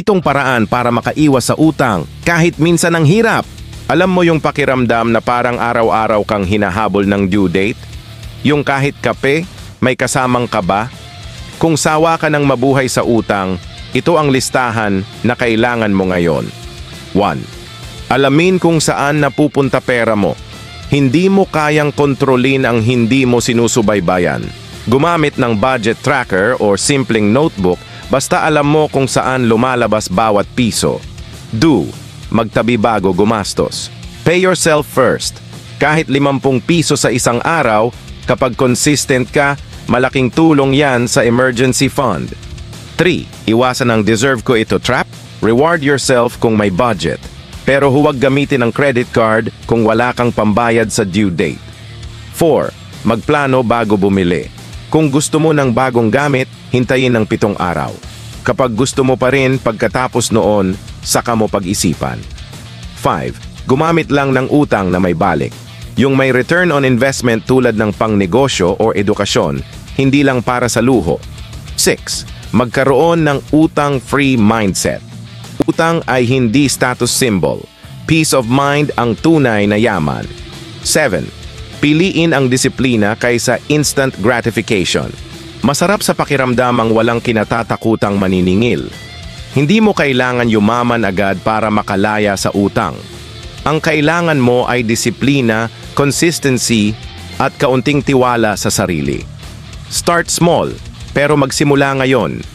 7 paraan para makaiwas sa utang kahit minsan ang hirap. Alam mo yung pakiramdam na parang araw-araw kang hinahabol ng due date? Yung kahit kape, may kasamang kaba? Kung sawa ka ng mabuhay sa utang, ito ang listahan na kailangan mo ngayon. 1. Alamin kung saan napupunta pera mo. Hindi mo kayang kontrolin ang hindi mo sinusubaybayan. Gumamit ng budget tracker o simpleng notebook basta alam mo kung saan lumalabas bawat piso. Do. Magtabi bago gumastos. Pay yourself first. Kahit 50 piso sa isang araw, kapag consistent ka, malaking tulong yan sa emergency fund. 3. Iwasan ang deserve ko ito trap. Reward yourself kung may budget. Pero huwag gamitin ang credit card kung wala kang pambayad sa due date. 4. Magplano bago bumili. Kung gusto mo ng bagong gamit, hintayin ng 7 araw. Kapag gusto mo pa rin pagkatapos noon, saka mo pag-isipan. 5. Gumamit lang ng utang na may balik. Yung may return on investment tulad ng pangnegosyo o edukasyon, hindi lang para sa luho. 6. Magkaroon ng utang-free mindset. Utang ay hindi status symbol. Peace of mind ang tunay na yaman. 7. Piliin ang disiplina kaysa instant gratification. Masarap sa pakiramdam ang walang kinatatakutang maniningil. Hindi mo kailangan yumaman agad para makalaya sa utang. Ang kailangan mo ay disiplina, consistency, at kaunting tiwala sa sarili. Start small, pero magsimula ngayon.